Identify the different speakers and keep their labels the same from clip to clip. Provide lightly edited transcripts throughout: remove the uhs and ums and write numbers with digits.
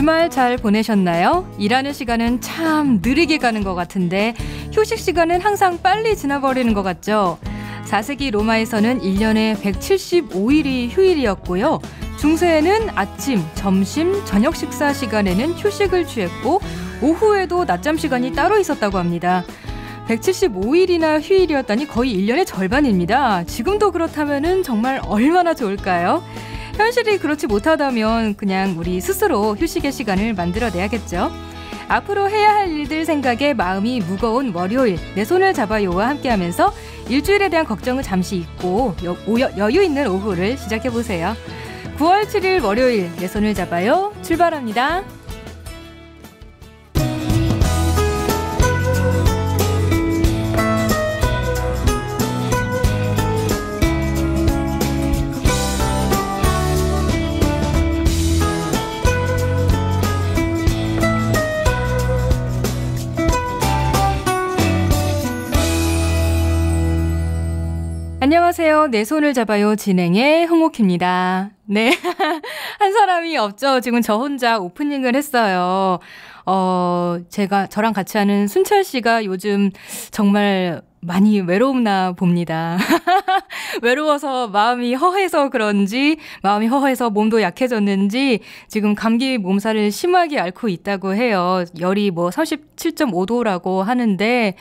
Speaker 1: 주말 잘 보내셨나요? 일하는 시간은 참 느리게 가는 것 같은데 휴식 시간은 항상 빨리 지나버리는 것 같죠? 4세기 로마에서는 1년에 175일이 휴일이었고요. 중세에는 아침, 점심, 저녁 식사 시간에는 휴식을 취했고 오후에도 낮잠 시간이 따로 있었다고 합니다. 175일이나 휴일이었다니 거의 1년의 절반입니다. 지금도 그렇다면 정말 얼마나 좋을까요? 현실이 그렇지 못하다면 그냥 우리 스스로 휴식의 시간을 만들어내야겠죠. 앞으로 해야 할 일들 생각에 마음이 무거운 월요일, 내 손을 잡아요와 함께하면서 일주일에 대한 걱정을 잠시 잊고 여유 있는 오후를 시작해보세요. 9월 7일 월요일, 내 손을 잡아요. 출발합니다. 안녕하세요. 내 손을 잡아요. 진행의 홍옥희입니다. 네. 한 사람이 없죠. 지금 저 혼자 오프닝을 했어요. 저랑 같이 하는 순철 씨가 요즘 정말 많이 외롭나 봅니다. 외로워서 마음이 허해서 그런지, 마음이 허해서 몸도 약해졌는지 지금 감기 몸살을 심하게 앓고 있다고 해요. 열이 37.5도라고 하는데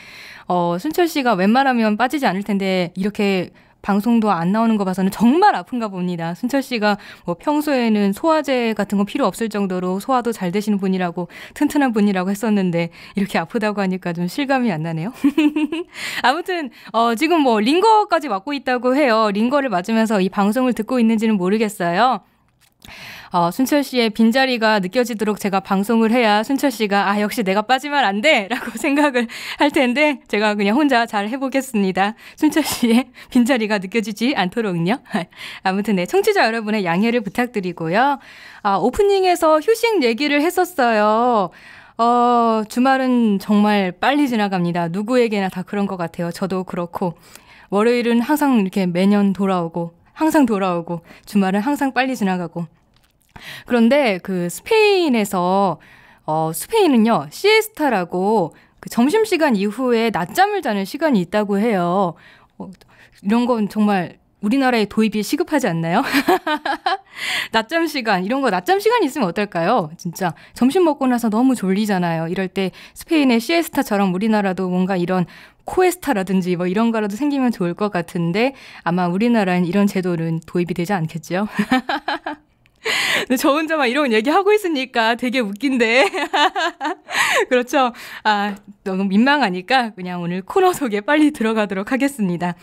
Speaker 1: 순철 씨가 웬만하면 빠지지 않을 텐데 이렇게 방송도 안 나오는 거 봐서는 정말 아픈가 봅니다. 순철 씨가 평소에는 소화제 같은 거 필요 없을 정도로 소화도 잘 되시는 분이라고, 튼튼한 분이라고 했었는데 이렇게 아프다고 하니까 좀 실감이 안 나네요. 아무튼 지금 링거까지 맞고 있다고 해요. 링거를 맞으면서 이 방송을 듣고 있는지는 모르겠어요. 순철 씨의 빈자리가 느껴지도록 제가 방송을 해야 순철 씨가 역시 내가 빠지면 안 돼 라고 생각을 할 텐데 제가 그냥 혼자 잘 해보겠습니다. 순철 씨의 빈자리가 느껴지지 않도록요. 아무튼 네, 청취자 여러분의 양해를 부탁드리고요. 오프닝에서 휴식 얘기를 했었어요. 주말은 정말 빨리 지나갑니다. 누구에게나 다 그런 것 같아요. 저도 그렇고 월요일은 항상 이렇게 매년 돌아오고 항상 돌아오고 주말은 항상 빨리 지나가고. 그런데 그 스페인에서 스페인은요 시에스타라고 그 점심시간 이후에 낮잠을 자는 시간이 있다고 해요. 이런 건 정말 우리나라에 도입이 시급하지 않나요? 낮잠 시간, 이런 거 낮잠 시간 있으면 어떨까요? 진짜 점심 먹고 나서 너무 졸리잖아요. 이럴 때 스페인의 시에스타처럼 우리나라도 뭔가 이런 코에스타라든지 이런 거라도 생기면 좋을 것 같은데 아마 우리나라엔 이런 제도는 도입이 되지 않겠죠? 근데 저 혼자만 이런 얘기하고 있으니까 되게 웃긴데. 그렇죠? 너무 민망하니까 그냥 오늘 코너 속에 빨리 들어가도록 하겠습니다.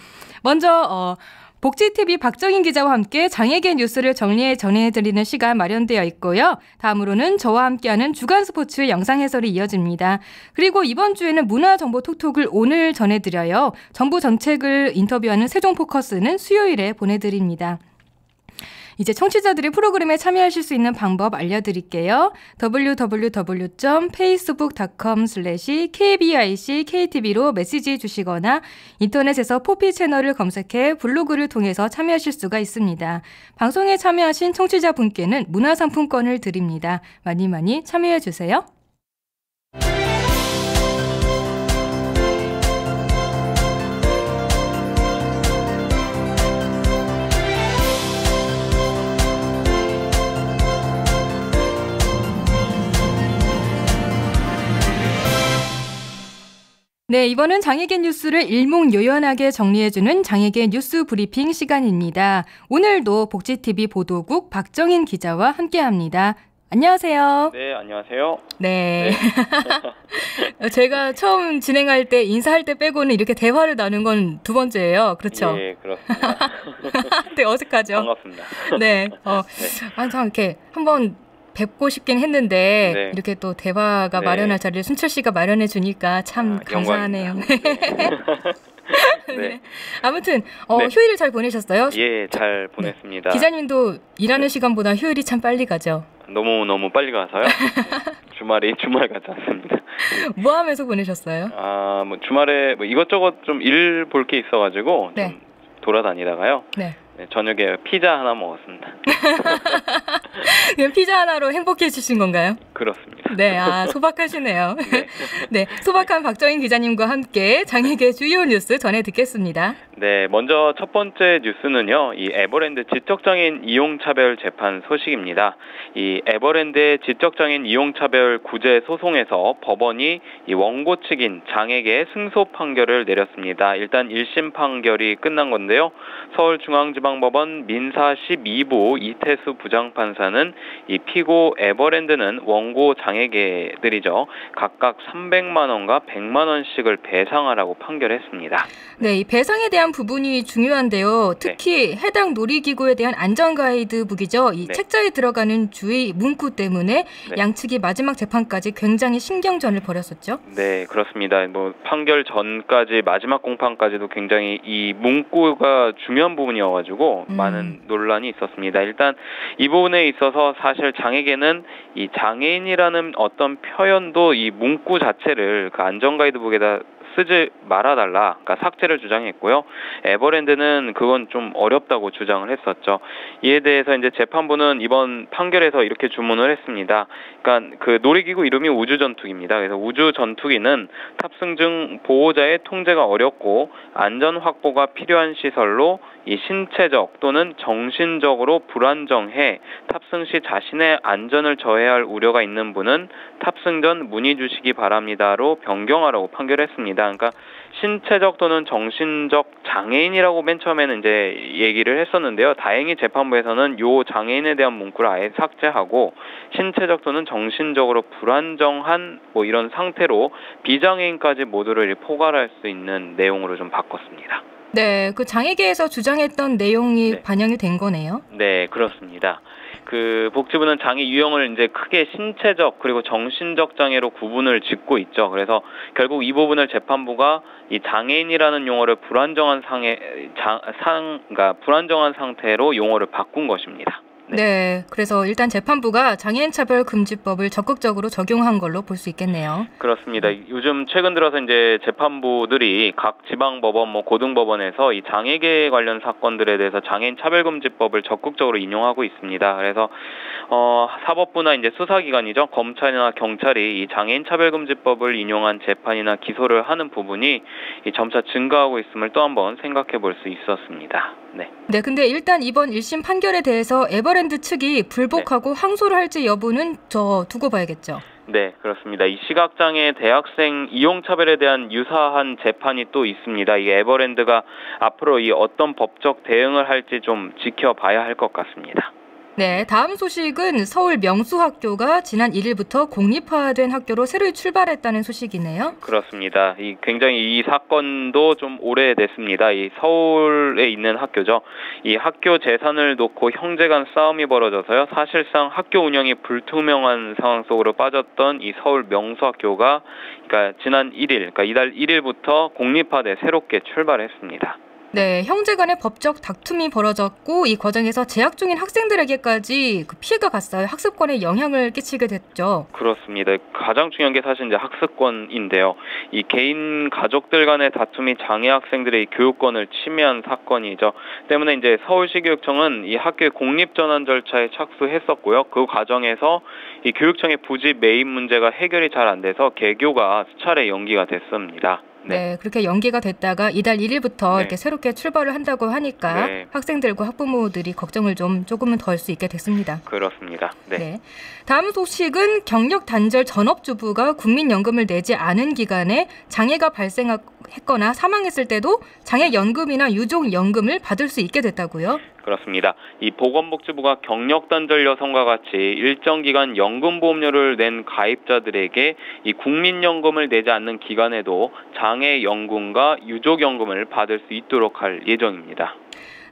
Speaker 1: 먼저 복지TV 박정인 기자와 함께 장애계 뉴스를 정리해 전해드리는 시간 마련되어 있고요. 다음으로는 저와 함께하는 주간 스포츠 영상 해설이 이어집니다. 그리고 이번 주에는 문화정보 톡톡을 오늘 전해드려요. 정부 정책을 인터뷰하는 세종포커스는 수요일에 보내드립니다. 이제 청취자들이 프로그램에 참여하실 수 있는 방법 알려드릴게요. www.facebook.com/kbicktv로 메시지 주시거나 인터넷에서 포피 채널을 검색해 블로그를 통해서 참여하실 수가 있습니다. 방송에 참여하신 청취자분께는 문화상품권을 드립니다. 많이 많이 참여해주세요. 네, 이번은 장애계 뉴스를 일목요연하게 정리해주는 장애계 뉴스 브리핑 시간입니다. 오늘도 복지TV 보도국 박정인 기자와 함께합니다. 안녕하세요.
Speaker 2: 네, 안녕하세요.
Speaker 1: 네. 제가 처음 진행할 때, 인사할 때 빼고는 이렇게 대화를 나눈 건 두 번째예요. 그렇죠?
Speaker 2: 예, 그렇습니다.
Speaker 1: 네, 어색하죠?
Speaker 2: 반갑습니다.
Speaker 1: 네. 참 이렇게 한번 뵙고 싶긴 했는데
Speaker 2: 네.
Speaker 1: 이렇게 또 대화가
Speaker 2: 네.
Speaker 1: 마련할 자리를 순철 씨가 마련해 주니까 참 감사하네요.
Speaker 2: 네.
Speaker 1: 네. 아무튼
Speaker 2: 네.
Speaker 1: 휴일을 잘 보내셨어요?
Speaker 2: 예, 잘 보냈습니다.
Speaker 1: 네. 기자님도 일하는 시간보다 휴일이 참 빨리 가죠?
Speaker 2: 너무 빨리 가서요. 주말 같지 않습니다.
Speaker 1: 뭐 하면서 보내셨어요?
Speaker 2: 주말에 이것저것 좀 일 볼 게 있어가지고
Speaker 1: 네.
Speaker 2: 좀 돌아다니다가요.
Speaker 1: 네.
Speaker 2: 네, 저녁에 피자 하나 먹었습니다.
Speaker 1: 그냥 피자 하나로 행복해지신 건가요?
Speaker 2: 그렇습니다.
Speaker 1: 네, 소박하시네요.
Speaker 2: 네.
Speaker 1: 네, 소박한 박정인 기자님과 함께 장에게 주요 뉴스 전해 듣겠습니다.
Speaker 2: 네, 먼저 첫 번째 뉴스는요, 이 에버랜드 지적장애인 이용차별 재판 소식입니다. 이 에버랜드의 지적장애인 이용차별 구제 소송에서 법원이 이 원고 측인 장에게 승소 판결을 내렸습니다. 일단 1심 판결이 끝난 건데요. 서울중앙지방법원 민사 12부 이태수 부장판사는 이 피고 에버랜드는 원고 장에게들이죠. 각각 300만 원과 100만 원씩을 배상하라고 판결했습니다.
Speaker 1: 네, 이 배상에 대한 부분이 중요한데요. 특히 해당 놀이기구에 대한 안전 가이드북이죠. 이 책자에 들어가는 주의 문구 때문에 양측이 마지막 재판까지 굉장히 신경전을 벌였었죠.
Speaker 2: 네, 그렇습니다. 뭐 판결 전까지 마지막 공판까지도 굉장히 이 문구가 중요한 부분이어가지고 많은 논란이 있었습니다. 일단 이 부분에 있어서 사실 장에게는 이 장애인이라는 어떤 표현도 이 문구 자체를 그 안전 가이드북에다 쓰지 말아달라, 그러니까 삭제를 주장했고요. 에버랜드는 그건 좀 어렵다고 주장을 했었죠. 이에 대해서 이제 재판부는 이번 판결에서 이렇게 주문을 했습니다. 그러니까 그 놀이기구 이름이 우주전투기입니다. 그래서 우주전투기는 탑승 중 보호자의 통제가 어렵고 안전 확보가 필요한 시설로 이 신체적 또는 정신적으로 불안정해 탑승 시 자신의 안전을 저해할 우려가 있는 분은 탑승 전 문의 주시기 바랍니다로 변경하라고 판결했습니다. 그러니까 신체적 또는 정신적 장애인이라고 맨 처음에는 이제 얘기를 했었는데요. 다행히 재판부에서는 요 장애인에 대한 문구를 아예 삭제하고 신체적 또는 정신적으로 불안정한 뭐 이런 상태로 비장애인까지 모두를 포괄할 수 있는 내용으로 좀 바꿨습니다.
Speaker 1: 네, 그 장애계에서 주장했던 내용이 반영이 된 거네요.
Speaker 2: 네, 그렇습니다. 그 복지부는 장애 유형을 이제 크게 신체적 그리고 정신적 장애로 구분을 짓고 있죠. 그래서 결국 이 부분을 재판부가 이 장애인이라는 용어를 그러니까 불안정한 상태로 용어를 바꾼 것입니다.
Speaker 1: 네, 그래서 일단 재판부가 장애인 차별 금지법을 적극적으로 적용한 걸로 볼 수 있겠네요.
Speaker 2: 그렇습니다. 요즘 최근 들어서 이제 재판부들이 각 지방법원, 고등법원에서 이 장애계 관련 사건들에 대해서 장애인 차별금지법을 적극적으로 인용하고 있습니다. 그래서 사법부나 이제 수사기관이죠, 검찰이나 경찰이 이 장애인 차별금지법을 인용한 재판이나 기소를 하는 부분이 점차 증가하고 있음을 또 한번 생각해 볼 수 있었습니다.
Speaker 1: 네, 근데 일단 이번 1심 판결에 대해서 에버랜드 측이 불복하고 항소를 할지 여부는 두고 봐야겠죠.
Speaker 2: 네, 그렇습니다. 이 시각장애 대학생 이용차별에 대한 유사한 재판이 또 있습니다. 이 에버랜드가 앞으로 이 어떤 법적 대응을 할지 좀 지켜봐야 할 것 같습니다.
Speaker 1: 네, 다음 소식은 서울 명수학교가 지난 1일부터 공립화된 학교로 새로 출발했다는 소식이네요.
Speaker 2: 그렇습니다. 굉장히 이 사건도 좀 오래됐습니다. 이 서울에 있는 학교죠. 이 학교 재산을 놓고 형제 간 싸움이 벌어져서요. 사실상 학교 운영이 불투명한 상황 속으로 빠졌던 이 서울 명수학교가 그러니까 지난 1일, 그러니까 이달 1일부터 공립화돼 새롭게 출발했습니다.
Speaker 1: 네, 형제 간의 법적 다툼이 벌어졌고 이 과정에서 재학 중인 학생들에게까지 그 피해가 갔어요. 학습권에 영향을 끼치게 됐죠.
Speaker 2: 그렇습니다. 가장 중요한 게 사실 이제 학습권인데요. 이 개인 가족들 간의 다툼이 장애 학생들의 교육권을 침해한 사건이죠. 때문에 이제 서울시교육청은 이 학교의 공립 전환 절차에 착수했었고요. 그 과정에서 이 교육청의 부지 매입 문제가 해결이 잘 안 돼서 개교가 수차례 연기가 됐습니다.
Speaker 1: 네, 그렇게 연기가 됐다가 이달 1일부터 이렇게 새롭게 출발을 한다고 하니까 학생들과 학부모들이 걱정을 조금은 덜 수 있게 됐습니다.
Speaker 2: 그렇습니다. 네.
Speaker 1: 다음 소식은 경력 단절 전업주부가 국민연금을 내지 않은 기간에 장애가 발생했거나 사망했을 때도 장애연금이나 유족연금을 받을 수 있게 됐다고요?
Speaker 2: 그렇습니다. 이 보건복지부가 경력단절 여성과 같이 일정 기간 연금보험료를 낸 가입자들에게 이 국민연금을 내지 않는 기간에도 장애연금과 유족연금을 받을 수 있도록 할 예정입니다.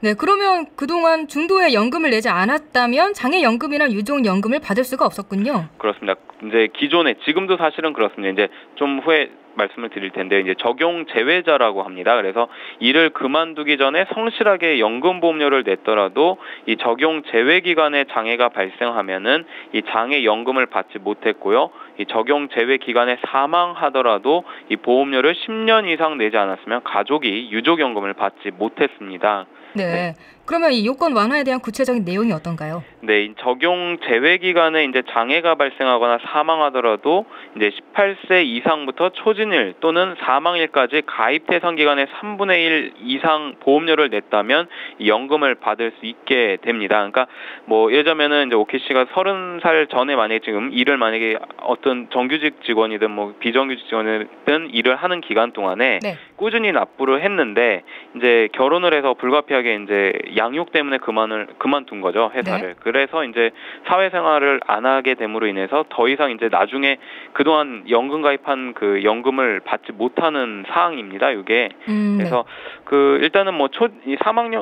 Speaker 1: 네, 그러면 그동안 중도에 연금을 내지 않았다면 장애연금이나 유족연금을 받을 수가 없었군요.
Speaker 2: 그렇습니다. 이제 기존에 지금도 사실은 그렇습니다. 이제 좀 후에 말씀을 드릴 텐데 이제 적용 제외자라고 합니다. 그래서 일을 그만두기 전에 성실하게 연금보험료를 냈더라도 이 적용 제외 기간에 장애가 발생하면은 이 장애연금을 받지 못했고요. 이 적용 제외 기간에 사망하더라도 이 보험료를 10년 이상 내지 않았으면 가족이 유족연금을 받지 못했습니다.
Speaker 1: 네. 그러면 이 요건 완화에 대한 구체적인 내용이 어떤가요?
Speaker 2: 네, 적용 제외 기간에 이제 장애가 발생하거나 사망하더라도 이제 18세 이상부터 초진일 또는 사망일까지 가입 대상 기간의 3분의 1 이상 보험료를 냈다면 이 연금을 받을 수 있게 됩니다. 그러니까 뭐 예를 들면은 이제 오키 씨가 30살 전에 만약에 지금 일을 만약에 어떤 정규직 직원이든 뭐 비정규직 직원이든 일을 하는 기간 동안에
Speaker 1: 네.
Speaker 2: 꾸준히 납부를 했는데 이제 결혼을 해서 불가피하게 이제 양육 때문에 그만둔 거죠, 회사를.
Speaker 1: 네.
Speaker 2: 그래서 이제 사회생활을 안 하게 됨으로 인해서 더 이상 이제 나중에 그동안 연금 가입한 그 연금을 받지 못하는 사항입니다, 이게. 그래서
Speaker 1: 네.
Speaker 2: 그 일단은 뭐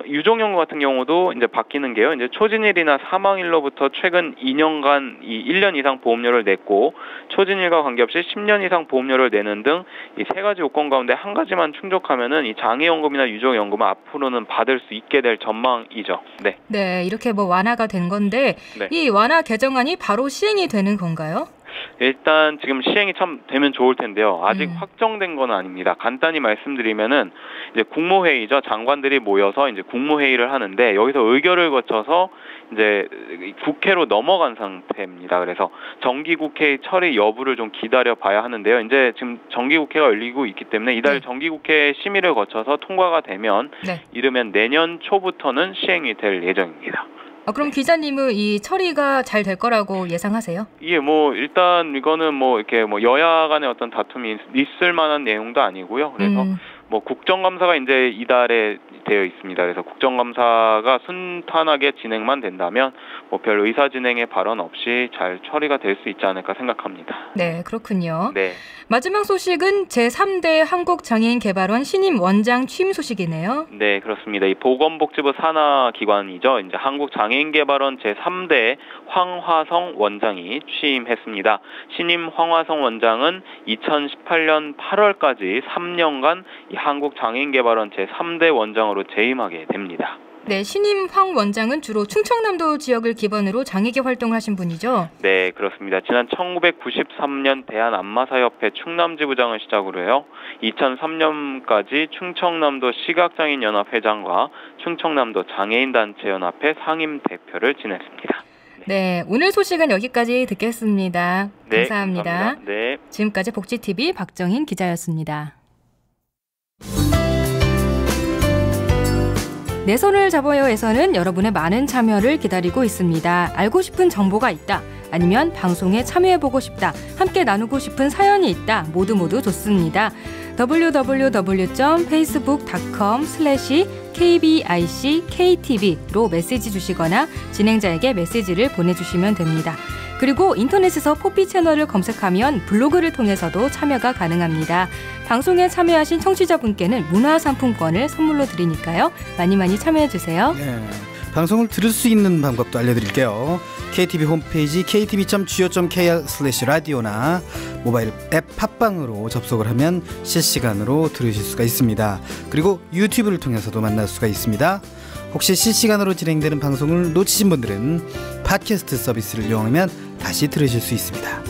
Speaker 2: 유종연금 같은 경우도 이제 바뀌는 게요. 이제 초진일이나 사망일로부터 최근 2년간 이 1년 이상 보험료를 냈고 초진일과 관계없이 10년 이상 보험료를 내는 등 이 세 가지 요건 가운데 한 가지만 충족하면은 이 장애연금이나 유족연금은 앞으로는 받을 수 있게 될 전망이죠. 네.
Speaker 1: 네, 이렇게 뭐 완화가 된 건데
Speaker 2: 네.
Speaker 1: 이 완화 개정안이 바로 시행이 되는 건가요?
Speaker 2: 일단 지금 시행이 참 되면 좋을 텐데요. 아직 확정된 건 아닙니다. 간단히 말씀드리면은 이제 국무회의죠. 장관들이 모여서 이제 국무회의를 하는데 여기서 의결을 거쳐서 이제 국회로 넘어간 상태입니다. 그래서 정기국회 처리 여부를 좀 기다려 봐야 하는데요. 이제 지금 정기국회가 열리고 있기 때문에 이달 정기국회 심의를 거쳐서 통과가 되면 이르면 내년 초부터는 시행이 될 예정입니다.
Speaker 1: 그럼 기자님은 이 처리가 잘 될 거라고 예상하세요?
Speaker 2: 예, 뭐 일단 이거는 뭐 이렇게 뭐 여야 간의 어떤 다툼이 있을 만한 내용도 아니고요. 그래서 뭐 국정감사가 이제 이달에 되어 있습니다. 그래서 국정감사가 순탄하게 진행만 된다면 뭐 별 의사 진행의 발언 없이 잘 처리가 될 수 있지 않을까 생각합니다.
Speaker 1: 네, 그렇군요.
Speaker 2: 네.
Speaker 1: 마지막 소식은 제3대 한국장애인개발원 신임 원장 취임 소식이네요.
Speaker 2: 네, 그렇습니다. 이 보건복지부 산하 기관이죠. 이제 한국장애인개발원 제3대 황화성 원장이 취임했습니다. 신임 황화성 원장은 2018년 8월까지 3년간 이 한국장애인개발원 제3대 원장으로 재임하게 됩니다.
Speaker 1: 네, 신임 황 원장은 주로 충청남도 지역을 기반으로 장애계 활동을 하신 분이죠?
Speaker 2: 네, 그렇습니다. 지난 1993년 대한안마사협회 충남지부장을 시작으로 해요. 2003년까지 충청남도 시각장애인연합 회장과 충청남도 장애인단체연합회 상임대표를 지냈습니다.
Speaker 1: 네, 오늘 소식은 여기까지 듣겠습니다.
Speaker 2: 네,
Speaker 1: 감사합니다.
Speaker 2: 네.
Speaker 1: 지금까지 복지TV 박정인 기자였습니다. 내 손을 잡아요에서는 여러분의 많은 참여를 기다리고 있습니다. 알고 싶은 정보가 있다. 아니면 방송에 참여해보고 싶다. 함께 나누고 싶은 사연이 있다. 모두 좋습니다. www.facebook.com/kbickTV로 메시지 주시거나 진행자에게 메시지를 보내주시면 됩니다. 그리고 인터넷에서 포피 채널을 검색하면 블로그를 통해서도 참여가 가능합니다. 방송에 참여하신 청취자분께는 문화상품권을 선물로 드리니까요. 많이 참여해주세요.
Speaker 3: 네, 방송을 들을 수 있는 방법도 알려드릴게요. KTV 홈페이지 ktv.go.kr/radio나 모바일 앱 팟빵으로 접속을 하면 실시간으로 들으실 수가 있습니다. 그리고 유튜브를 통해서도 만날 수가 있습니다. 혹시 실시간으로 진행되는 방송을 놓치신 분들은 팟캐스트 서비스를 이용하면 다시 들으실 수 있습니다.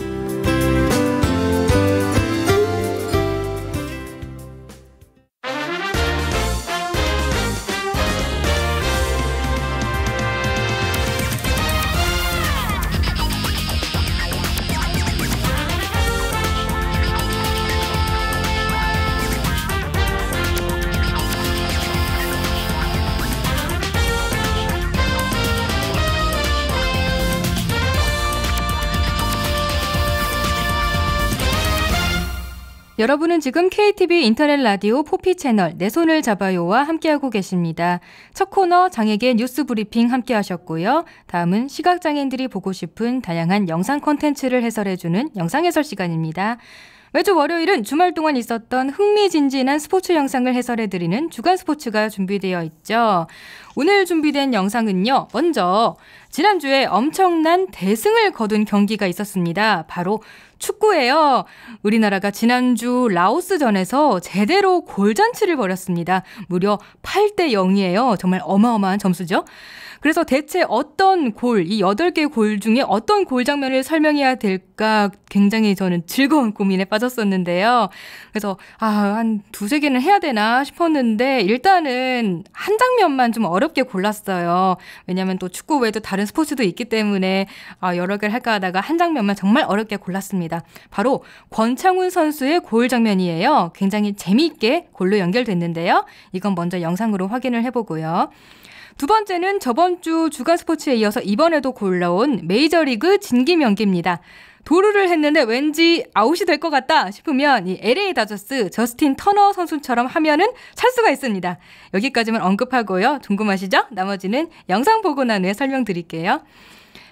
Speaker 1: 여러분은 지금 KTV 인터넷 라디오 포피 채널 내 손을 잡아요와 함께하고 계십니다. 첫 코너 장애계 뉴스 브리핑 함께하셨고요. 다음은 시각장애인들이 보고 싶은 다양한 영상 콘텐츠를 해설해주는 영상 해설 시간입니다. 매주 월요일은 주말 동안 있었던 흥미진진한 스포츠 영상을 해설해드리는 주간 스포츠가 준비되어 있죠. 오늘 준비된 영상은요. 먼저 지난주에 엄청난 대승을 거둔 경기가 있었습니다. 바로 축구예요. 우리나라가 지난주 라오스전에서 제대로 골잔치를 벌였습니다. 무려 8대 0이에요. 정말 어마어마한 점수죠. 그래서 대체 어떤 골, 이 8개의 골 중에 어떤 골 장면을 설명해야 될까 굉장히 저는 즐거운 고민에 빠졌었는데요. 그래서 한 두세 개는 해야 되나 싶었는데 일단은 한 장면만 좀 어렵게 골랐어요. 왜냐하면 또 축구 외에도 다른 스포츠도 있기 때문에 여러 개를 할까 하다가 한 장면만 정말 어렵게 골랐습니다. 바로 권창훈 선수의 골 장면이에요. 굉장히 재미있게 골로 연결됐는데요. 이건 먼저 영상으로 확인을 해보고요. 두 번째는 저번 주 주간 스포츠에 이어서 이번에도 골라온 메이저리그 진기명기입니다. 도루를 했는데 왠지 아웃이 될 것 같다 싶으면 이 LA 다저스 저스틴 터너 선수처럼 하면은 찰 수가 있습니다. 여기까지만 언급하고요. 궁금하시죠? 나머지는 영상 보고 난 후에 설명드릴게요.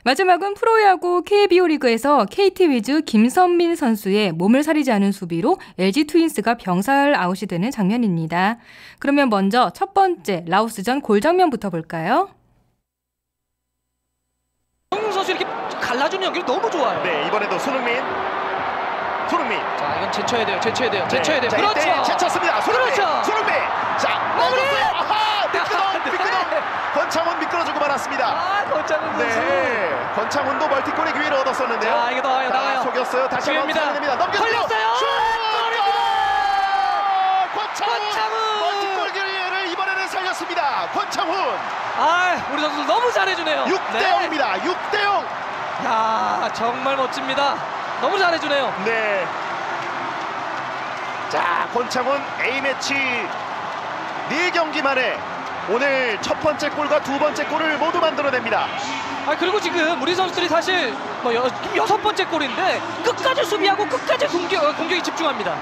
Speaker 1: 마지막은 프로야구 KBO 리그에서 KT 위즈 김선민 선수의 몸을 사리지 않은 수비로 LG 트윈스가 병살 아웃이 되는 장면입니다. 그러면 먼저 첫 번째 라오스전 골 장면부터 볼까요?
Speaker 4: 손흥민 선수 이렇게 갈라주는 연결이 너무 좋아요.
Speaker 5: 네, 이번에도 손흥민.
Speaker 4: 자, 이건 제쳐야 돼요.
Speaker 5: 네.
Speaker 4: 자,
Speaker 5: 그렇죠. 제쳤습니다. 손흥민.
Speaker 4: 그렇죠.
Speaker 5: 손흥민. 자,
Speaker 4: 마무리.
Speaker 5: 미끄덩. 권창훈 미끄러지고 말았습니다.
Speaker 4: 권창훈 선수.
Speaker 5: 네, 권창훈도 멀티골의 기회를 얻었었는데요.
Speaker 4: 자, 이거 나가요.
Speaker 5: 속였어요. 다시 한번 살려냅니다. 넘겼어요.
Speaker 4: 슛!
Speaker 5: 권창훈. 멀티골 기회를 이번에는 살렸습니다. 권창훈.
Speaker 4: 우리 선수 너무 잘해주네요.
Speaker 5: 6대0입니다. 6대0.
Speaker 4: 야, 정말 멋집니다. 너무 잘해주네요.
Speaker 5: 네. 자, 권창훈 A매치 4경기 만에 오늘 첫 번째 골과 두 번째 골을 모두 만들어냅니다.
Speaker 4: 그리고 지금 우리 선수들이 사실 여섯 번째 골인데 끝까지 수비하고 끝까지 공격에 집중합니다.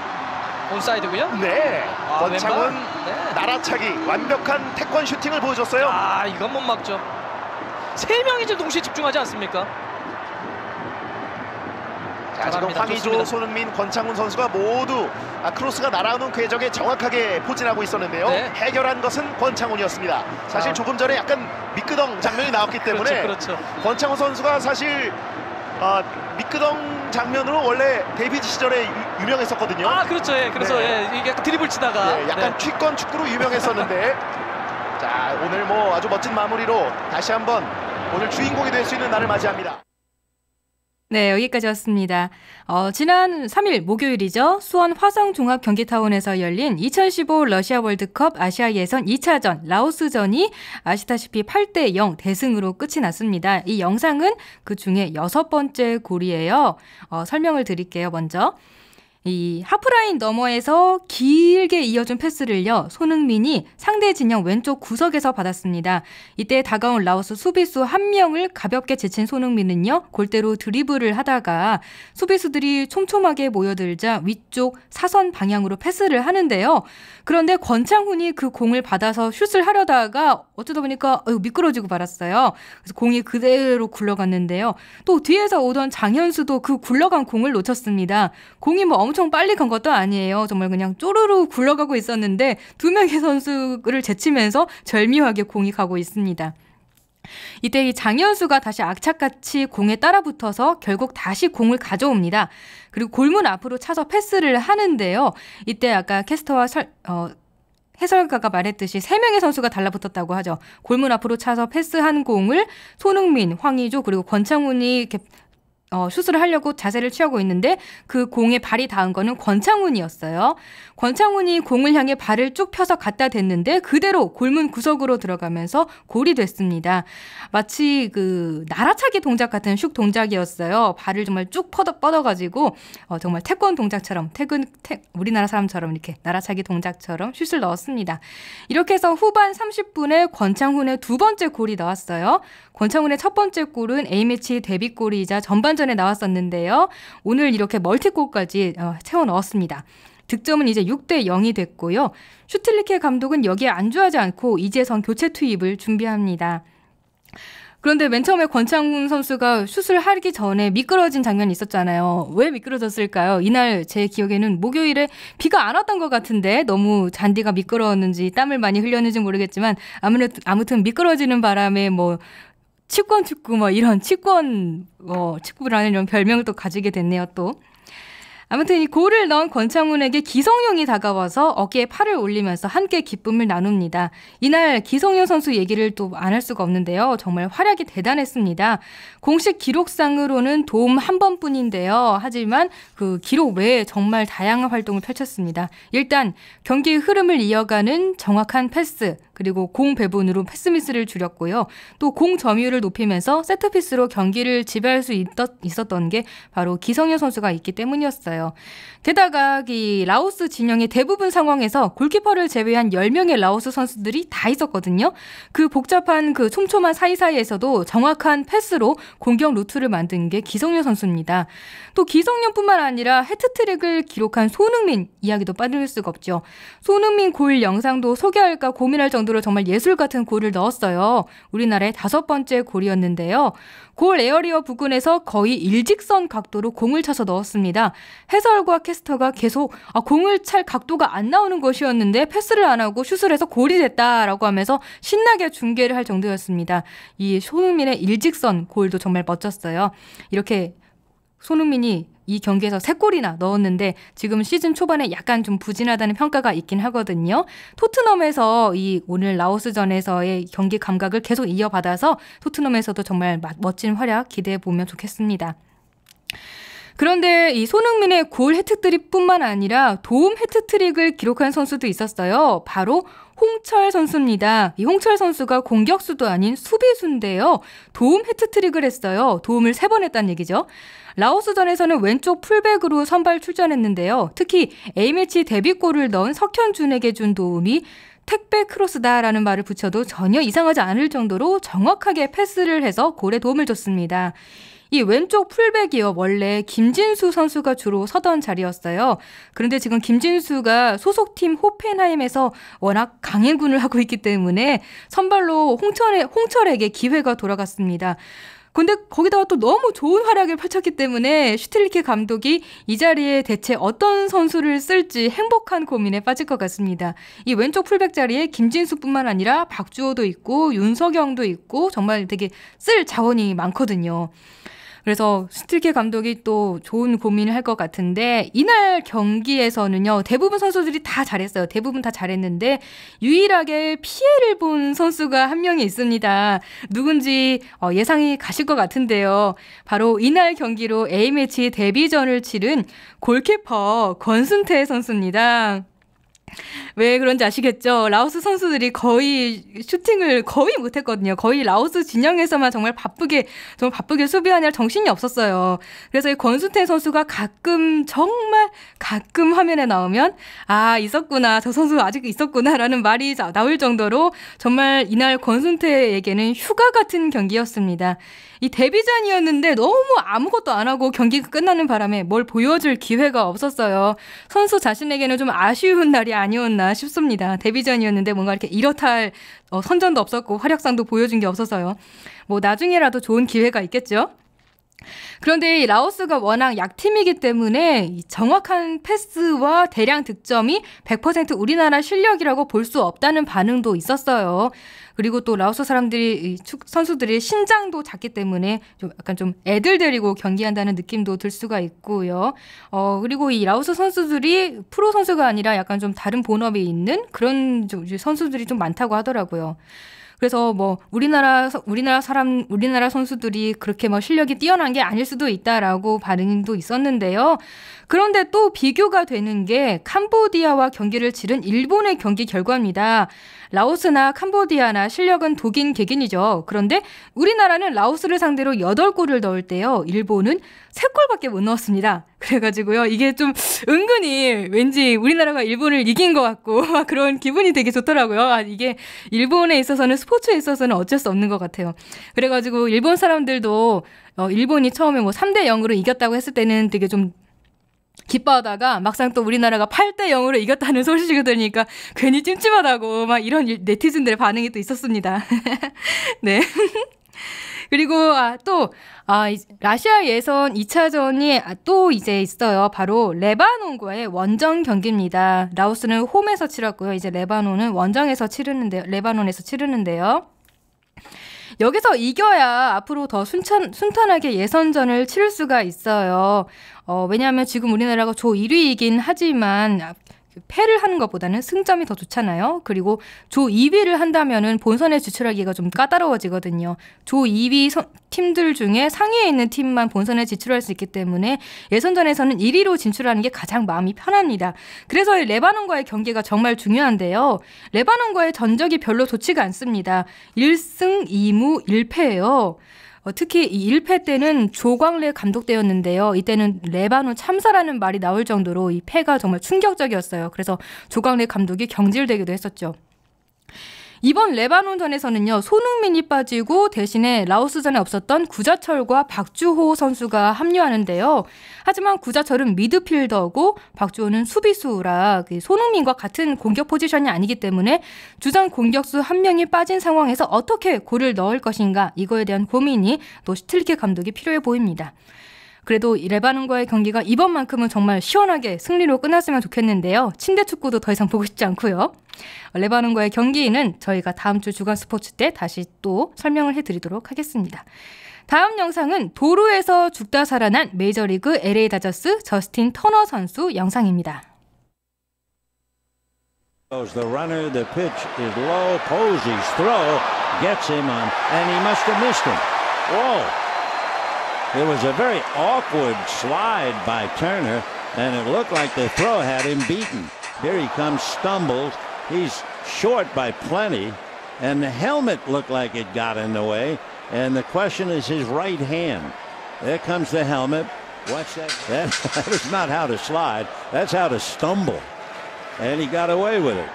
Speaker 4: 온사이드고요.
Speaker 5: 네. 권창훈
Speaker 4: 왼발. 네.
Speaker 5: 날아차기 완벽한 태권 슈팅을 보여줬어요.
Speaker 4: 이건 못 막죠. 3명이 지금 동시에 집중하지 않습니까?
Speaker 5: 자, 지금
Speaker 4: 잘합니다.
Speaker 5: 황의조,
Speaker 4: 좋습니다.
Speaker 5: 손흥민, 권창훈 선수가 모두 크로스가 날아오는 궤적에 정확하게 포진하고 있었는데요.
Speaker 4: 네.
Speaker 5: 해결한 것은 권창훈이었습니다. 사실 조금 전에 약간 미끄덩 장면이 나왔기 때문에
Speaker 4: 그렇죠.
Speaker 5: 권창훈 선수가 사실 미끄덩 장면으로 원래 데뷔 시절에 유명했었거든요.
Speaker 4: 그렇죠. 예. 그래서
Speaker 5: 네.
Speaker 4: 이게 약간 드리블 치다가
Speaker 5: 약간 취권 축구로 유명했었는데 자, 오늘 아주 멋진 마무리로 다시 한번 오늘 주인공이 될 수 있는 날을 맞이합니다.
Speaker 1: 네, 여기까지였습니다. 지난 3일 목요일이죠. 수원 화성종합경기타운에서 열린 2015 러시아 월드컵 아시아 예선 2차전 라오스전이 아시다시피 8대 0 대승으로 끝이 났습니다. 이 영상은 그 중에 6번째 골이에요. 설명을 드릴게요, 먼저. 이 하프라인 너머에서 길게 이어준 패스를요, 손흥민이 상대 진영 왼쪽 구석에서 받았습니다. 이때 다가온 라오스 수비수 한 명을 가볍게 제친 손흥민은요, 골대로 드리블을 하다가 수비수들이 촘촘하게 모여들자 위쪽 사선 방향으로 패스를 하는데요. 그런데 권창훈이 그 공을 받아서 슛을 하려다가 어쩌다 보니까 미끄러지고 말았어요. 그래서 공이 그대로 굴러갔는데요. 또 뒤에서 오던 장현수도 그 굴러간 공을 놓쳤습니다. 공이 엄청 빨리 간 것도 아니에요. 정말 그냥 쪼르르 굴러가고 있었는데 두 명의 선수를 제치면서 절묘하게 공이 가고 있습니다. 이때 이 장현수가 다시 악착같이 공에 따라붙어서 결국 다시 공을 가져옵니다. 그리고 골문 앞으로 차서 패스를 하는데요. 이때 아까 캐스터와 해설가가 말했듯이 3명의 선수가 달라붙었다고 하죠. 골문 앞으로 차서 패스한 공을 손흥민, 황의조 그리고 권창훈이 이렇게 슛을 하려고 자세를 취하고 있는데 그 공에 발이 닿은 거는 권창훈이었어요. 권창훈이 공을 향해 발을 쭉 펴서 갖다 댔는데 그대로 골문 구석으로 들어가면서 골이 됐습니다. 마치 그 날아차기 동작 같은 슛 동작이었어요. 발을 정말 쭉 뻗어가지고 정말 태권 동작처럼 우리나라 사람처럼 이렇게 날아차기 동작처럼 슛을 넣었습니다. 이렇게 해서 후반 30분에 권창훈의 두 번째 골이 나왔어요. 권창훈의 첫 번째 골은 A매치 데뷔골이자 전반전에 나왔었는데요. 오늘 이렇게 멀티골까지 채워 넣었습니다. 득점은 이제 6대 0이 됐고요. 슈틸리케 감독은 여기에 안주하지 않고 이재성 교체 투입을 준비합니다. 그런데 맨 처음에 권창훈 선수가 슛을 하기 전에 미끄러진 장면이 있었잖아요. 왜 미끄러졌을까요? 이날 제 기억에는 목요일에 비가 안 왔던 것 같은데 너무 잔디가 미끄러웠는지 땀을 많이 흘렸는지 모르겠지만 아무튼 미끄러지는 바람에 치권 축구 이런 축구라는 이런 별명을 또 가지게 됐네요. 또 아무튼 이 골을 넣은 권창훈에게 기성용이 다가와서 어깨에 팔을 올리면서 함께 기쁨을 나눕니다. 이날 기성용 선수 얘기를 또 안 할 수가 없는데요. 정말 활약이 대단했습니다. 공식 기록상으로는 도움 한 번뿐인데요. 하지만 그 기록 외에 정말 다양한 활동을 펼쳤습니다. 일단 경기 흐름을 이어가는 정확한 패스, 그리고 공 배분으로 패스미스를 줄였고요. 또 공 점유율을 높이면서 세트피스로 경기를 지배할 수 있었던 게 바로 기성용 선수가 있기 때문이었어요. 게다가 이 라오스 진영의 대부분 상황에서 골키퍼를 제외한 10명의 라오스 선수들이 다 있었거든요. 그 복잡한 그 촘촘한 사이사이에서도 정확한 패스로 공격 루트를 만든 게 기성용 선수입니다. 또 기성용뿐만 아니라 해트트릭을 기록한 손흥민 이야기도 빠질 수가 없죠. 손흥민 골 영상도 소개할까 고민할 정도로 정말 예술 같은 골을 넣었어요. 우리나라의 5번째 골이었는데요. 골 에어리어 부근에서 거의 일직선 각도로 공을 차서 넣었습니다. 해설과 캐스터가 계속 공을 찰 각도가 안 나오는 것이었는데 패스를 안 하고 슛을 해서 골이 됐다라고 하면서 신나게 중계를 할 정도였습니다. 이 손흥민의 일직선 골도 정말 멋졌어요. 이렇게 손흥민이 이 경기에서 3골이나 넣었는데 지금 시즌 초반에 약간 좀 부진하다는 평가가 있긴 하거든요. 토트넘에서 이 오늘 라오스전에서의 경기 감각을 계속 이어받아서 토트넘에서도 정말 멋진 활약 기대해보면 좋겠습니다. 그런데 이 손흥민의 골 해트트릭 뿐만 아니라 도움 해트트릭을 기록한 선수도 있었어요. 바로 홍철 선수입니다. 이 홍철 선수가 공격수도 아닌 수비수인데요. 도움 해트트릭을 했어요. 도움을 3번 했다는 얘기죠. 라오스전에서는 왼쪽 풀백으로 선발 출전했는데요. 특히 A매치 데뷔골을 넣은 석현준에게 준 도움이 택배 크로스다라는 말을 붙여도 전혀 이상하지 않을 정도로 정확하게 패스를 해서 골에 도움을 줬습니다. 이 왼쪽 풀백이요. 원래 김진수 선수가 주로 서던 자리였어요. 그런데 지금 김진수가 소속팀 호펜하임에서 워낙 강행군을 하고 있기 때문에 선발로 홍철에게 기회가 돌아갔습니다. 근데 거기다가 또 너무 좋은 활약을 펼쳤기 때문에 슈틸리케 감독이 이 자리에 대체 어떤 선수를 쓸지 행복한 고민에 빠질 것 같습니다. 이 왼쪽 풀백 자리에 김진수뿐만 아니라 박주호도 있고 윤석영도 있고 정말 되게 쓸 자원이 많거든요. 그래서 슈틸케 감독이 또 좋은 고민을 할 것 같은데 이날 경기에서는요. 대부분 선수들이 다 잘했어요. 대부분 다 잘했는데 유일하게 피해를 본 선수가 한 명이 있습니다. 누군지 예상이 가실 것 같은데요. 바로 이날 경기로 A매치 데뷔전을 치른 골키퍼 권순태 선수입니다. 왜 그런지 아시겠죠? 라오스 선수들이 거의 슈팅을 거의 못했거든요. 거의 라오스 진영에서만 정말 바쁘게 수비하느라 정신이 없었어요. 그래서 이 권순태 선수가 정말 가끔 화면에 나오면 있었구나. 저 선수 아직 있었구나라는 말이 나올 정도로 정말 이날 권순태에게는 휴가 같은 경기였습니다. 이 데뷔전이었는데 너무 아무것도 안 하고 경기가 끝나는 바람에 뭘 보여줄 기회가 없었어요. 선수 자신에게는 좀 아쉬운 날이 아니었나 싶습니다. 데뷔전이었는데 뭔가 이렇게 이렇다 할 선전도 없었고 활약상도 보여준 게 없어서요. 뭐 나중에라도 좋은 기회가 있겠죠. 그런데 이 라오스가 워낙 약팀이기 때문에 정확한 패스와 대량 득점이 100% 우리나라 실력이라고 볼 수 없다는 반응도 있었어요. 그리고 또 라오스 선수들이 신장도 작기 때문에 약간 좀 애들 데리고 경기한다는 느낌도 들 수가 있고요. 그리고 이 라오스 선수들이 프로 선수가 아니라 약간 좀 다른 본업이 있는 그런 선수들이 좀 많다고 하더라고요. 그래서 뭐 우리나라 선수들이 그렇게 실력이 뛰어난 게 아닐 수도 있다라고 반응도 있었는데요. 그런데 또 비교가 되는 게 캄보디아와 경기를 치른 일본의 경기 결과입니다. 라오스나 캄보디아나 실력은 독인 객인이죠. 그런데 우리나라는 라오스를 상대로 8골을 넣을 때요. 일본은 3골밖에 못 넣었습니다. 그래가지고요. 이게 좀 은근히 왠지 우리나라가 일본을 이긴 것 같고 그런 기분이 되게 좋더라고요. 이게 일본에 있어서는 스포츠에 있어서는 어쩔 수 없는 것 같아요. 그래가지고 일본 사람들도 일본이 처음에 3대 0으로 이겼다고 했을 때는 되게 좀 기뻐하다가 막상 또 우리나라가 8대 0으로 이겼다는 소식을 들으니까 괜히 찜찜하다고 이런 네티즌들의 반응이 또 있었습니다. 네. 그리고 또 라시아 예선 2차전이 또 이제 있어요. 바로 레바논과의 원정 경기입니다. 라오스는 홈에서 치렀고요. 이제 레바논에서 치르는데요. 여기서 이겨야 앞으로 더 순탄하게 예선전을 치를 수가 있어요. 왜냐하면 지금 우리나라가 조 1위이긴 하지만 패를 하는 것보다는 승점이 더 좋잖아요. 그리고 조 2위를 한다면은 본선에 진출하기가 좀 까다로워지거든요. 조 2위 팀들 중에 상위에 있는 팀만 본선에 진출할 수 있기 때문에 예선전에서는 1위로 진출하는 게 가장 마음이 편합니다. 그래서 이 레바논과의 경기가 정말 중요한데요. 레바논과의 전적이 별로 좋지가 않습니다. 1승 2무 1패예요. 특히 이 1패 때는 조광래 감독 때였는데요. 이때는 레바논 참사라는 말이 나올 정도로 이 패가 정말 충격적이었어요. 그래서 조광래 감독이 경질되기도 했었죠. 이번 레바논전에서는요. 손흥민이 빠지고 대신에 라오스전에 없었던 구자철과 박주호 선수가 합류하는데요. 하지만 구자철은 미드필더고 박주호는 수비수라 손흥민과 같은 공격 포지션이 아니기 때문에 주전 공격수 한 명이 빠진 상황에서 어떻게 골을 넣을 것인가 이거에 대한 고민이 또 슈틸케 감독이 필요해 보입니다. 그래도 이 레바논과의 경기가 이번만큼은 정말 시원하게 승리로 끝났으면 좋겠는데요. 침대 축구도 더 이상 보고 싶지 않고요. 레바논과의 경기는 저희가 다음 주 주간 스포츠 때 다시 또 설명을 해드리도록 하겠습니다. 다음 영상은 도루에서 죽다 살아난 메이저리그 LA 다저스 저스틴 터너 선수 영상입니다.
Speaker 6: The runner, the pitch is low. Posey's throw gets him on, and he must have missed him. Whoa! It was a very awkward slide by Turner, and it looked like the throw had him beaten. Here he comes, stumbles. He's short by plenty, and the helmet looked like it got in the way. And the question is his right hand. There comes the helmet. What's that? That is not how to slide. That's how to stumble. And he got away with it.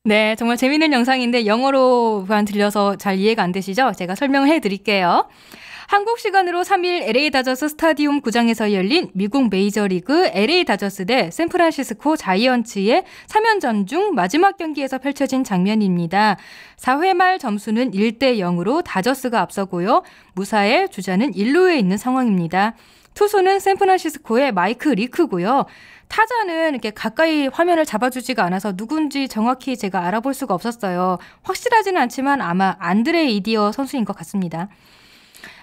Speaker 1: 네, 정말 재밌는 영상인데 영어로만 들려서 잘 이해가 안 되시죠? 제가 설명해 드릴게요. 한국 시간으로 3일 LA 다저스 스타디움 구장에서 열린 미국 메이저리그 LA 다저스 대 샌프란시스코 자이언츠의 3연전 중 마지막 경기에서 펼쳐진 장면입니다. 4회 말 점수는 1대0으로 다저스가 앞서고요. 무사의 주자는 1루에 있는 상황입니다. 투수는 샌프란시스코의 마이크 리크고요. 타자는 이렇게 가까이 화면을 잡아주지가 않아서 누군지 정확히 제가 알아볼 수가 없었어요. 확실하지는 않지만 아마 안드레 이디어 선수인 것 같습니다.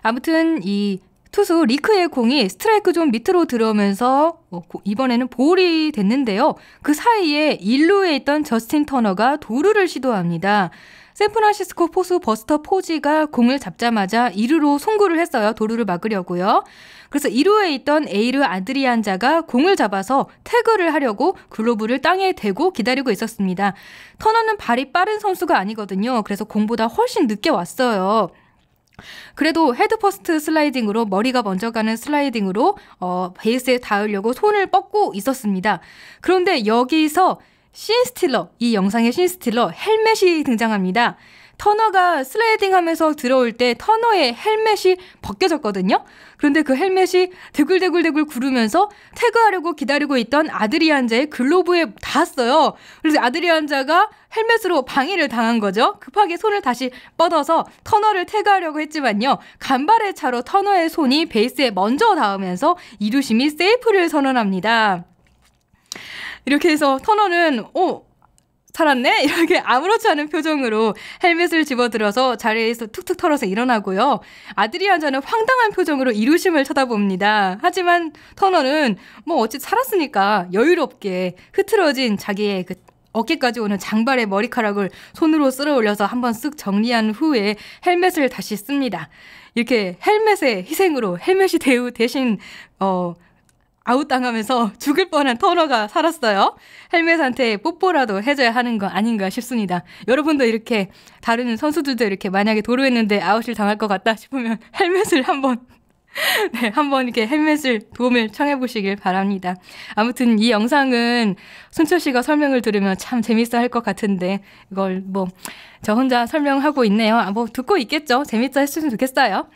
Speaker 1: 아무튼 이 투수 리크의 공이 스트라이크 존 밑으로 들어오면서 이번에는 볼이 됐는데요. 그 사이에 1루에 있던 저스틴 터너가 도루를 시도합니다. 샌프란시스코 포수 버스터 포지가 공을 잡자마자 2루로 송구를 했어요. 도루를 막으려고요. 그래서 2루에 있던 에이르 아드리안자가 공을 잡아서 태그를 하려고 글로브를 땅에 대고 기다리고 있었습니다. 터너는 발이 빠른 선수가 아니거든요. 그래서 공보다 훨씬 늦게 왔어요. 그래도 헤드퍼스트 슬라이딩으로 머리가 먼저 가는 슬라이딩으로 베이스에 닿으려고 손을 뻗고 있었습니다. 그런데 여기서 씬스틸러, 이 영상의 씬스틸러 헬멧이 등장합니다. 터너가 슬라이딩하면서 들어올 때 터너의 헬멧이 벗겨졌거든요. 그런데 그 헬멧이 대굴대굴대굴 구르면서 태그하려고 기다리고 있던 아드리안자의 글로브에 닿았어요. 그래서 아드리안자가 헬멧으로 방해를 당한 거죠. 급하게 손을 다시 뻗어서 터너를 태그하려고 했지만요. 간발의 차로 터너의 손이 베이스에 먼저 닿으면서 이루심이 세이프를 선언합니다. 이렇게 해서 터너는 살았네? 이렇게 아무렇지 않은 표정으로 헬멧을 집어들어서 자리에서 툭툭 털어서 일어나고요. 아드리안자는 황당한 표정으로 이루심을 쳐다봅니다. 하지만 터너는 어찌 살았으니까 여유롭게 흐트러진 자기의 그 어깨까지 오는 장발의 머리카락을 손으로 쓸어 올려서 한번 쓱 정리한 후에 헬멧을 다시 씁니다. 이렇게 헬멧의 희생으로 헬멧이 대신 아웃당하면서 죽을 뻔한 터너가 살았어요. 헬멧한테 뽀뽀라도 해줘야 하는 거 아닌가 싶습니다. 여러분도 이렇게 다른 선수들도 이렇게 만약에 도루했는데 아웃을 당할 것 같다 싶으면 헬멧을 한번 이렇게 헬멧을 도움을 청해보시길 바랍니다. 아무튼 이 영상은 순철 씨가 설명을 들으면 참 재밌어 할 것 같은데 이걸 저 혼자 설명하고 있네요. 듣고 있겠죠. 재밌어 했으면 좋겠어요.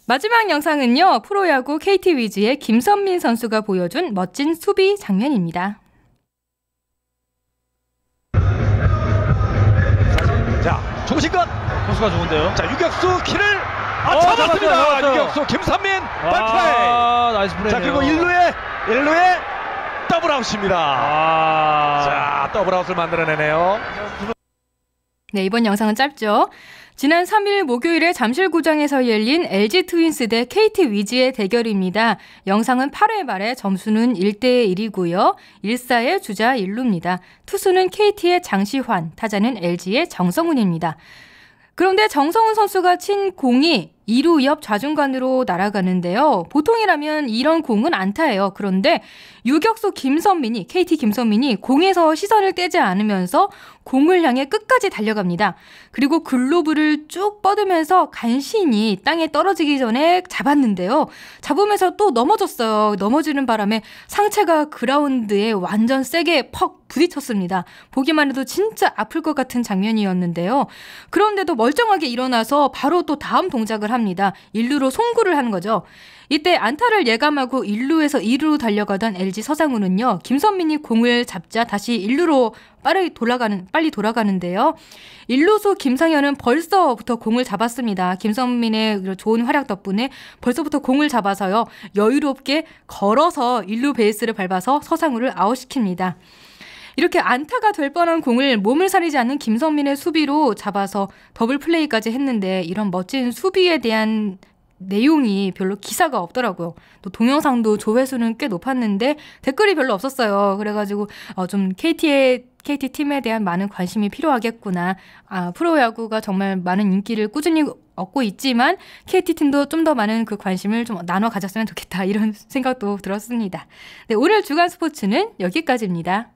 Speaker 1: 마지막 영상은요. 프로야구 KT 위즈의 김선민 선수가 보여준 멋진 수비 장면입니다.
Speaker 7: 자, 중심권
Speaker 8: 코스가 좋은데요.
Speaker 7: 자, 유격수 키를 잡았습니다. 유격수 김선민 발플레이.
Speaker 8: 나이스 플레이.
Speaker 7: 자, 그리고 1루에 더블아웃입니다. 자, 더블아웃을 만들어내네요.
Speaker 1: 네, 이번 영상은 짧죠. 지난 3일 목요일에 잠실구장에서 열린 LG 트윈스 대 KT 위즈의 대결입니다. 영상은 8회 말에 점수는 1대1이고요. 1사의 주자 1루입니다. 투수는 KT의 장시환, 타자는 LG의 정성훈입니다. 그런데 정성훈 선수가 친 공이 2루 옆 좌중간으로 날아가는데요. 보통이라면 이런 공은 안타예요. 그런데 유격수 김선민이, KT 김선민이 공에서 시선을 떼지 않으면서 공을 향해 끝까지 달려갑니다. 그리고 글로브를 쭉 뻗으면서 간신히 땅에 떨어지기 전에 잡았는데요. 잡으면서 또 넘어졌어요. 넘어지는 바람에 상체가 그라운드에 완전 세게 퍽 부딪혔습니다. 보기만 해도 진짜 아플 것 같은 장면이었는데요. 그런데도 멀쩡하게 일어나서 바로 또 다음 동작을 합니다. 1루로 송구를 하는 거죠. 이때 안타를 예감하고 1루에서 2루로 달려가던 LG 서상우는요. 김선민이 공을 잡자 다시 1루로 빨리 돌아가는데요. 1루수 김상현은 벌써부터 공을 잡았습니다. 김선민의 좋은 활약 덕분에 벌써부터 공을 잡아서요. 여유롭게 걸어서 1루 베이스를 밟아서 서상우를 아웃시킵니다. 이렇게 안타가 될 뻔한 공을 몸을 사리지 않는 김선민의 수비로 잡아서 더블 플레이까지 했는데 이런 멋진 수비에 대한 내용이 별로 기사가 없더라고요. 또 동영상도 조회수는 꽤 높았는데 댓글이 별로 없었어요. 그래가지고 좀 KT 팀에 대한 많은 관심이 필요하겠구나. 프로야구가 정말 많은 인기를 꾸준히 얻고 있지만 KT 팀도 좀 더 많은 그 관심을 좀 나눠 가졌으면 좋겠다. 이런 생각도 들었습니다. 네, 오늘 주간 스포츠는 여기까지입니다.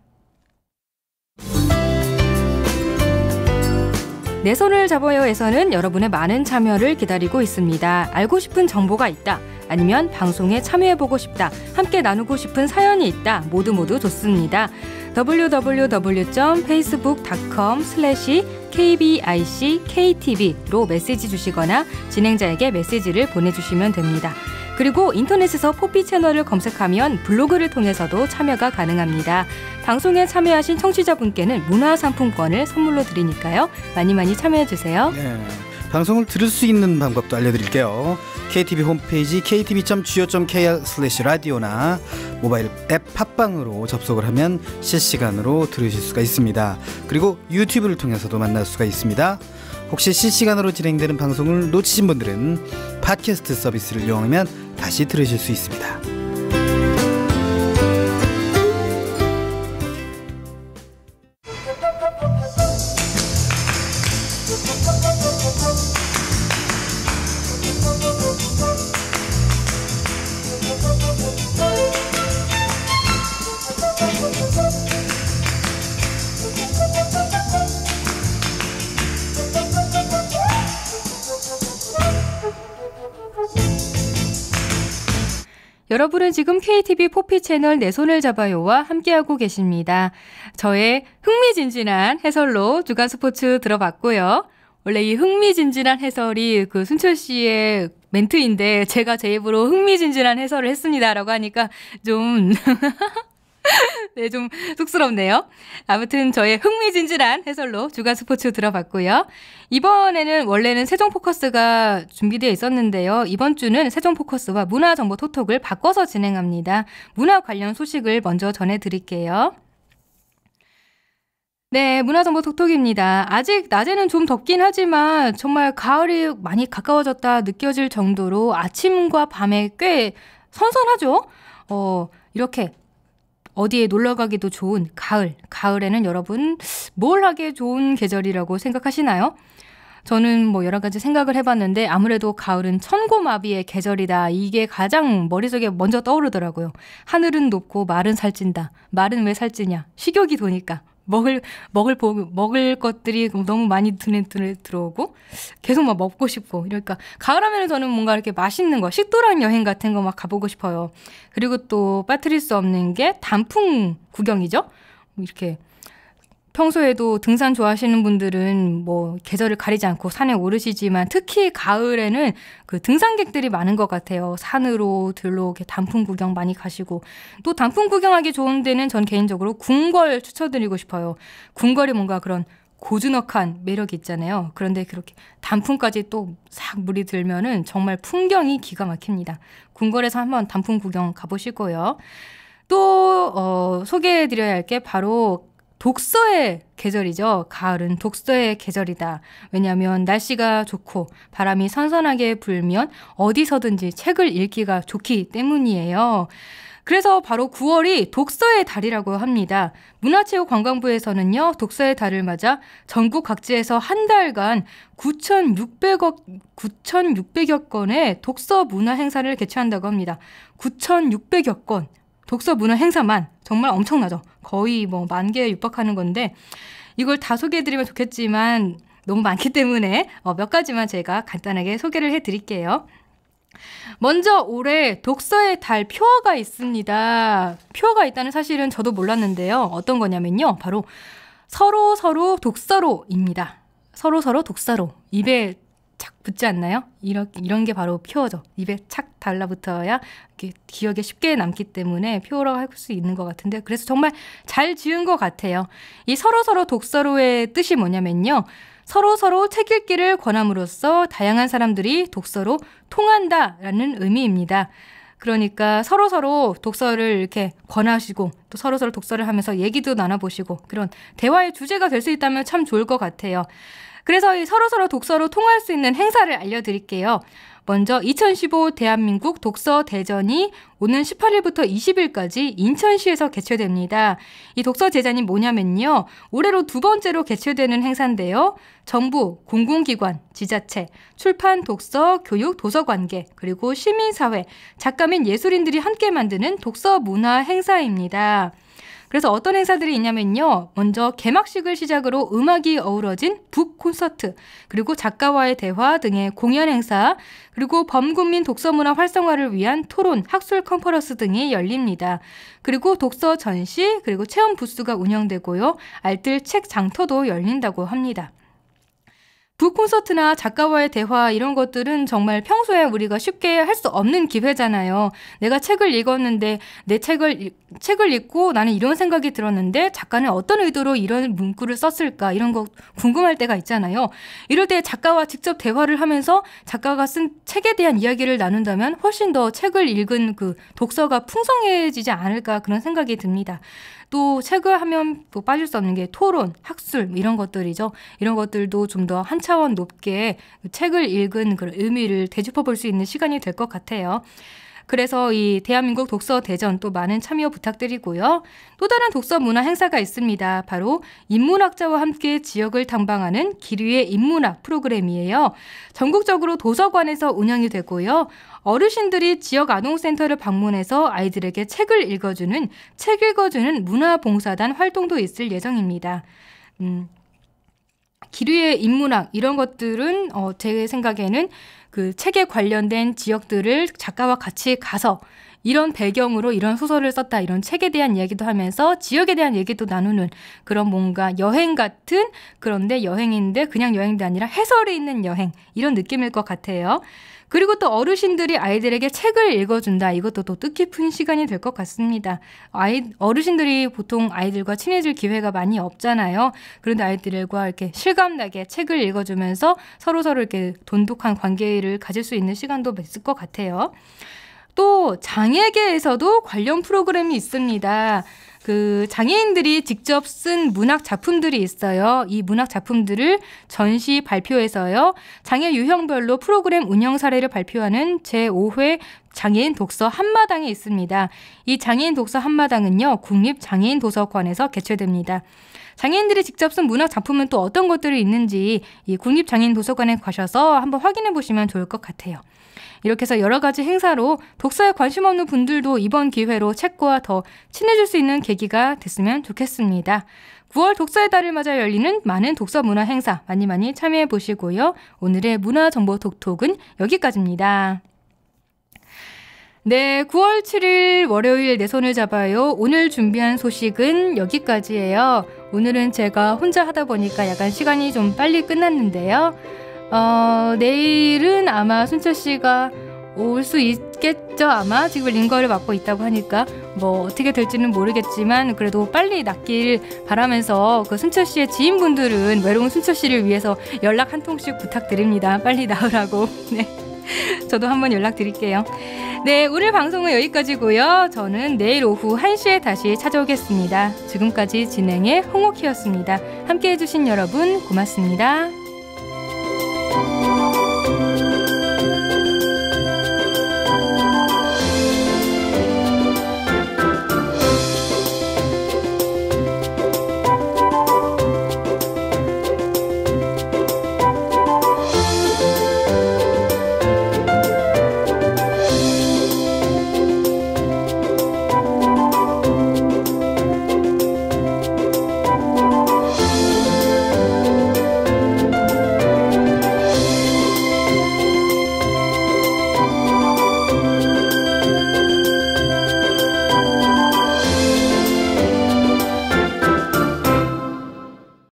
Speaker 1: 내 손을 잡아요에서는 여러분의 많은 참여를 기다리고 있습니다. 알고 싶은 정보가 있다. 아니면 방송에 참여해보고 싶다. 함께 나누고 싶은 사연이 있다. 모두 좋습니다. www.facebook.com/kbickTV로 메시지 주시거나 진행자에게 메시지를 보내주시면 됩니다. 그리고 인터넷에서 포피 채널을 검색하면 블로그를 통해서도 참여가 가능합니다. 방송에 참여하신 청취자분께는 문화상품권을 선물로 드리니까요. 많이 참여해주세요.
Speaker 3: 네, 방송을 들을 수 있는 방법도 알려드릴게요. KTV 홈페이지 ktv.go.kr/radio나 모바일 앱 팟빵으로 접속을 하면 실시간으로 들으실 수가 있습니다. 그리고 유튜브를 통해서도 만날 수가 있습니다. 혹시 실시간으로 진행되는 방송을 놓치신 분들은 팟캐스트 서비스를 이용하면 다시 들으실 수 있습니다.
Speaker 1: 여러분은 지금 KTV 포피 채널 내 손을 잡아요와 함께하고 계십니다. 저의 흥미진진한 해설로 주간 스포츠 들어봤고요. 원래 이 흥미진진한 해설이 그 순철 씨의 멘트인데 제가 제 입으로 흥미진진한 해설을 했습니다라고 하니까 좀 네, 좀 쑥스럽네요. 아무튼 저의 흥미진진한 해설로 주간 스포츠 들어봤고요. 이번에는 원래는 세종포커스가 준비되어 있었는데요. 이번 주는 세종포커스와 문화정보 톡톡을 바꿔서 진행합니다. 문화 관련 소식을 먼저 전해드릴게요. 네, 문화정보 톡톡입니다. 아직 낮에는 좀 덥긴 하지만 정말 가을이 많이 가까워졌다 느껴질 정도로 아침과 밤에 꽤 선선하죠? 이렇게 어디에 놀러 가기도 좋은 가을. 가을에는 여러분 뭘 하기에 좋은 계절이라고 생각하시나요? 저는 뭐 여러 가지 생각을 해봤는데 아무래도 가을은 천고마비의 계절이다. 이게 가장 머릿속에 먼저 떠오르더라고요. 하늘은 높고 말은 살찐다. 말은 왜 살찌냐? 식욕이 도니까. 먹을 것들이 너무 많이 눈에 들어오고 계속 막 먹고 싶고 이러니까 가을 하면은 저는 뭔가 이렇게 맛있는 거 식도락 여행 같은 거 막 가보고 싶어요. 그리고 또 빠뜨릴 수 없는 게 단풍 구경이죠. 이렇게 평소에도 등산 좋아하시는 분들은 뭐 계절을 가리지 않고 산에 오르시지만 특히 가을에는 그 등산객들이 많은 것 같아요. 산으로 들로 이렇게 단풍 구경 많이 가시고 또 단풍 구경하기 좋은 데는 전 개인적으로 궁궐 추천드리고 싶어요. 궁궐이 뭔가 그런 고즈넉한 매력이 있잖아요. 그런데 그렇게 단풍까지 또 싹 물이 들면은 정말 풍경이 기가 막힙니다. 궁궐에서 한번 단풍 구경 가보시고요. 또 소개해드려야 할 게 바로 독서의 계절이죠. 가을은 독서의 계절이다. 왜냐하면 날씨가 좋고 바람이 선선하게 불면 어디서든지 책을 읽기가 좋기 때문이에요. 그래서 바로 9월이 독서의 달이라고 합니다. 문화체육관광부에서는요, 독서의 달을 맞아 전국 각지에서 한 달간 9,600여 건의 독서 문화 행사를 개최한다고 합니다. 9,600여 건. 독서 문화 행사만. 정말 엄청나죠. 거의 뭐 10,000개에 육박하는 건데, 이걸 다 소개해드리면 좋겠지만 너무 많기 때문에 몇 가지만 제가 간단하게 소개를 해드릴게요. 먼저 올해 독서의 달 표어가 있습니다. 표어가 있다는 사실은 저도 몰랐는데요. 어떤 거냐면요. 바로 서로 독서로입니다. 서로 독서로. 입에 착 붙지 않나요? 이런 게 바로 표어죠. 입에 착 달라붙어야 이렇게 기억에 쉽게 남기 때문에 표어라고 할 수 있는 것 같은데, 그래서 정말 잘 지은 것 같아요. 이 서로 독서로의 뜻이 뭐냐면요. 서로 책 읽기를 권함으로써 다양한 사람들이 독서로 통한다라는 의미입니다. 그러니까 서로 독서를 이렇게 권하시고 또 서로 독서를 하면서 얘기도 나눠보시고 그런 대화의 주제가 될 수 있다면 참 좋을 것 같아요. 그래서 이 서로 독서로 통할 수 있는 행사를 알려드릴게요. 먼저 2015 대한민국 독서 대전이 오는 18일부터 20일까지 인천시에서 개최됩니다. 이 독서 대전이 뭐냐면요. 올해로 2번째로 개최되는 행사인데요. 정부, 공공기관, 지자체, 출판, 독서, 교육, 도서관계, 그리고 시민사회, 작가 및 예술인들이 함께 만드는 독서 문화 행사입니다. 그래서 어떤 행사들이 있냐면요. 먼저 개막식을 시작으로 음악이 어우러진 북 콘서트, 그리고 작가와의 대화 등의 공연 행사, 그리고 범국민 독서문화 활성화를 위한 토론, 학술 컨퍼런스 등이 열립니다. 그리고 독서 전시, 그리고 체험 부스가 운영되고요. 알뜰 책 장터도 열린다고 합니다. 북콘서트나 작가와의 대화 이런 것들은 정말 평소에 우리가 쉽게 할 수 없는 기회잖아요. 내가 책을 읽었는데 내 책을 읽고 나는 이런 생각이 들었는데 작가는 어떤 의도로 이런 문구를 썼을까 이런 거 궁금할 때가 있잖아요. 이럴 때 작가와 직접 대화를 하면서 작가가 쓴 책에 대한 이야기를 나눈다면 훨씬 더 책을 읽은 그 독서가 풍성해지지 않을까 그런 생각이 듭니다. 또 책을 하면 또 빠질 수 없는 게 토론, 학술 이런 것들이죠. 이런 것들도 좀 더 한 차원 높게 책을 읽은 그런 의미를 되짚어 볼 수 있는 시간이 될 것 같아요. 그래서 이 대한민국 독서 대전 또 많은 참여 부탁드리고요. 또 다른 독서 문화 행사가 있습니다. 바로 인문학자와 함께 지역을 탐방하는 기류의 인문학 프로그램이에요. 전국적으로 도서관에서 운영이 되고요. 어르신들이 지역 아동센터를 방문해서 아이들에게 책을 읽어주는 책 읽어주는 문화봉사단 활동도 있을 예정입니다. 기류의 인문학 이런 것들은 제 생각에는 그 책에 관련된 지역들을 작가와 같이 가서 이런 배경으로 이런 소설을 썼다 이런 책에 대한 이야기도 하면서 지역에 대한 얘기도 나누는 그런 뭔가 여행 같은, 그런데 여행인데 그냥 여행도 아니라 해설이 있는 여행 이런 느낌일 것 같아요. 그리고 또 어르신들이 아이들에게 책을 읽어준다. 이것도 또 뜻깊은 시간이 될 것 같습니다. 어르신들이 보통 아이들과 친해질 기회가 많이 없잖아요. 그런데 아이들과 이렇게 실감나게 책을 읽어주면서 서로 이렇게 돈독한 관계를 가질 수 있는 시간도 있을 것 같아요. 또 장애계에서도 관련 프로그램이 있습니다. 그 장애인들이 직접 쓴 문학 작품들이 있어요. 이 문학 작품들을 전시 발표해서요. 장애 유형별로 프로그램 운영 사례를 발표하는 제5회 장애인 독서 한마당이 있습니다. 이 장애인 독서 한마당은요. 국립장애인도서관에서 개최됩니다. 장애인들이 직접 쓴 문학 작품은 또 어떤 것들이 있는지 이 국립장애인도서관에 가셔서 한번 확인해 보시면 좋을 것 같아요. 이렇게 해서 여러 가지 행사로 독서에 관심 없는 분들도 이번 기회로 책과 더 친해질 수 있는 계기가 됐으면 좋겠습니다. 9월 독서의 달을 맞아 열리는 많은 독서 문화 행사 많이 참여해 보시고요. 오늘의 문화정보 톡톡은 여기까지입니다. 네, 9월 7일 월요일 내 손을 잡아요. 오늘 준비한 소식은 여기까지예요. 오늘은 제가 혼자 하다 보니까 약간 시간이 좀 빨리 끝났는데요. 내일은 아마 순철 씨가 올 수 있겠죠. 아마 지금 링거를 맡고 있다고 하니까 뭐 어떻게 될지는 모르겠지만 그래도 빨리 낫길 바라면서 그 순철 씨의 지인분들은 외로운 순철 씨를 위해서 연락 한 통씩 부탁드립니다. 빨리 나으라고. 네. 저도 한번 연락드릴게요. 네, 오늘 방송은 여기까지고요. 저는 내일 오후 1시에 다시 찾아오겠습니다. 지금까지 진행의 홍옥희였습니다. 함께해 주신 여러분 고맙습니다.